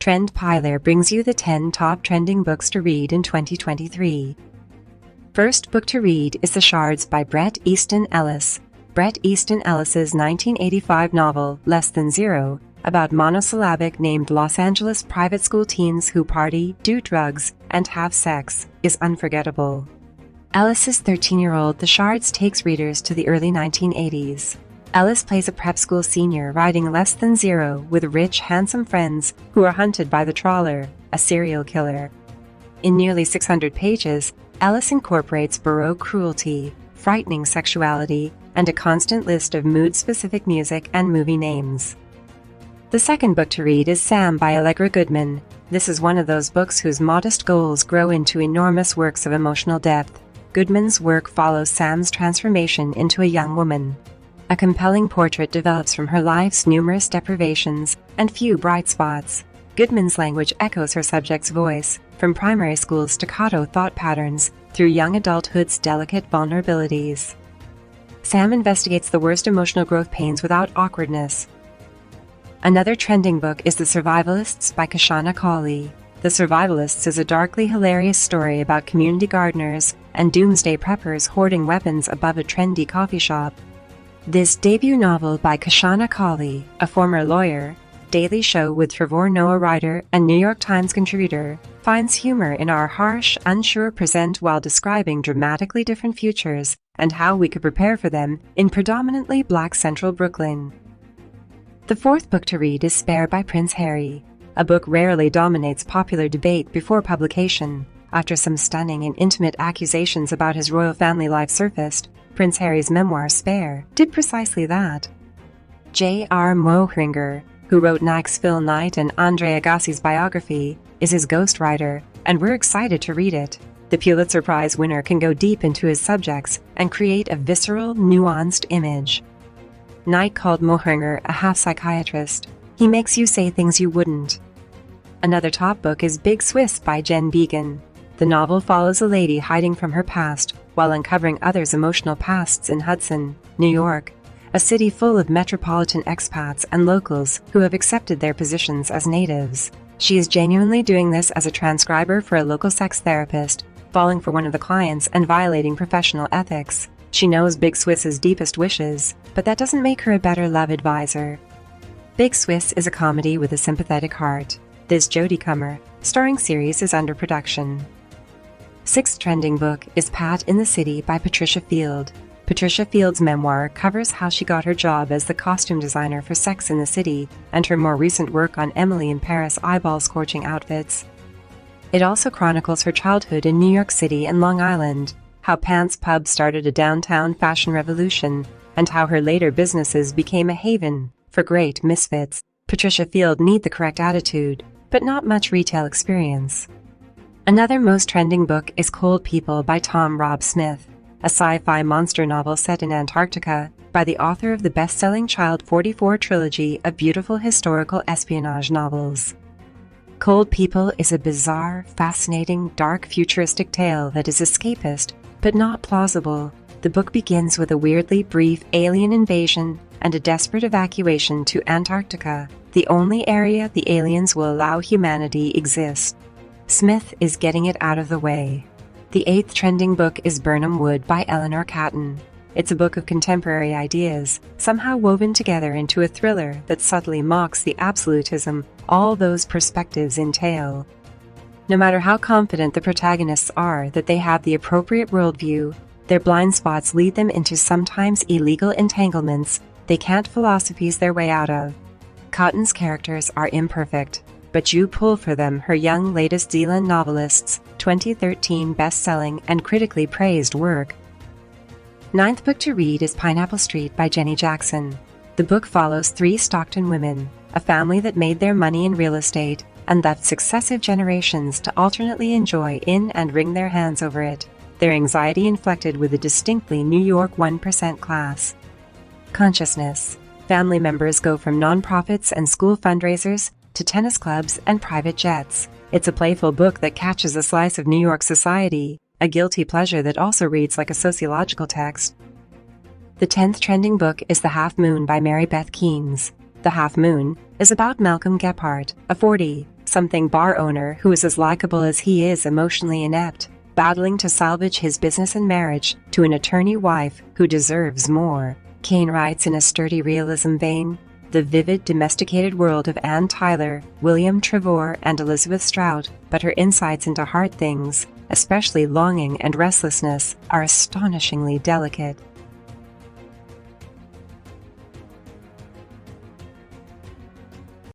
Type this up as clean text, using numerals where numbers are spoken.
TrendPieler brings you the 10 top trending books to read in 2023. First book to read is The Shards by Brett Easton Ellis. Bret Easton Ellis's 1985 novel, Less Than Zero, about monosyllabic-named Los Angeles private school teens who party, do drugs, and have sex, is unforgettable. Ellis's 13-year-old The Shards takes readers to the early 1980s. Ellis plays a prep school senior riding Less Than Zero with rich, handsome friends who are hunted by the Trawler, a serial killer. In nearly 600 pages, Ellis incorporates baroque cruelty, frightening sexuality, and a constant list of mood-specific music and movie names. The second book to read is Sam by Allegra Goodman. This is one of those books whose modest goals grow into enormous works of emotional depth. Goodman's work follows Sam's transformation into a young woman. A compelling portrait develops from her life's numerous deprivations and few bright spots. Goodman's language echoes her subject's voice, from primary school's staccato thought patterns through young adulthood's delicate vulnerabilities. Sam investigates the worst emotional growth pains without awkwardness. Another trending book is The Survivalists by Kashana Cauley. The Survivalists is a darkly hilarious story about community gardeners and doomsday preppers hoarding weapons above a trendy coffee shop. This debut novel by Kashana Cauley, a former lawyer, Daily Show with Trevor Noah writer and New York Times contributor, finds humor in our harsh, unsure present while describing dramatically different futures and how we could prepare for them in predominantly black central Brooklyn. The fourth book to read is Spare by Prince Harry. A book rarely dominates popular debate before publication. After some stunning and intimate accusations about his royal family life surfaced, Prince Harry's memoir Spare did precisely that. J.R. Mohringer, who wrote Nike's Phil Knight and Andre Agassi's biography, is his ghostwriter, and we're excited to read it. The Pulitzer Prize winner can go deep into his subjects and create a visceral, nuanced image. Knight called Mohringer a half-psychiatrist. He makes you say things you wouldn't. Another top book is Big Swiss by Jen Began. The novel follows a lady hiding from her past while uncovering others' emotional pasts in Hudson, New York, a city full of metropolitan expats and locals who have accepted their positions as natives. She is genuinely doing this as a transcriber for a local sex therapist, falling for one of the clients and violating professional ethics. She knows Big Swiss's deepest wishes, but that doesn't make her a better love advisor. Big Swiss is a comedy with a sympathetic heart. This Jodie Comer, starring series is under production. Sixth trending book is Pat in the City by Patricia Field. Patricia Field's memoir covers how she got her job as the costume designer for Sex in the City and her more recent work on Emily in Paris eyeball-scorching outfits. It also chronicles her childhood in New York City and Long Island, how Pants Pub started a downtown fashion revolution, and how her later businesses became a haven for great misfits. Patricia Field needs the correct attitude, but not much retail experience. Another most trending book is Cold People by Tom Rob Smith, a sci-fi monster novel set in Antarctica by the author of the best-selling Child 44 trilogy of beautiful historical espionage novels. Cold People is a bizarre, fascinating, dark futuristic tale that is escapist, but not plausible. The book begins with a weirdly brief alien invasion and a desperate evacuation to Antarctica, the only area the aliens will allow humanity exist. Smith is getting it out of the way. The eighth trending book is Burnham Wood by Eleanor Catton. It's a book of contemporary ideas, somehow woven together into a thriller that subtly mocks the absolutism all those perspectives entail. No matter how confident the protagonists are that they have the appropriate worldview, their blind spots lead them into sometimes illegal entanglements they can't philosophize their way out of. Cotton's characters are imperfect, but you pull for them her young latest Zealand novelist's 2013 best-selling and critically praised work. Ninth book to read is Pineapple Street by Jenny Jackson. The book follows three Stockton women, a family that made their money in real estate and left successive generations to alternately enjoy in and wring their hands over it, their anxiety inflected with a distinctly New York 1% class. Consciousness. Family members go from nonprofits and school fundraisers to tennis clubs and private jets. It's a playful book that catches a slice of New York society, a guilty pleasure that also reads like a sociological text. The 10th trending book is The Half Moon by Mary Beth Keynes. The Half Moon is about Malcolm Gephardt, a 40-something 20-something bar owner who is as likable as he is emotionally inept, battling to salvage his business and marriage, to an attorney wife who deserves more. Kane writes in a sturdy realism vein, the vivid, domesticated world of Anne Tyler, William Trevor, and Elizabeth Strout, but her insights into hard things, especially longing and restlessness, are astonishingly delicate.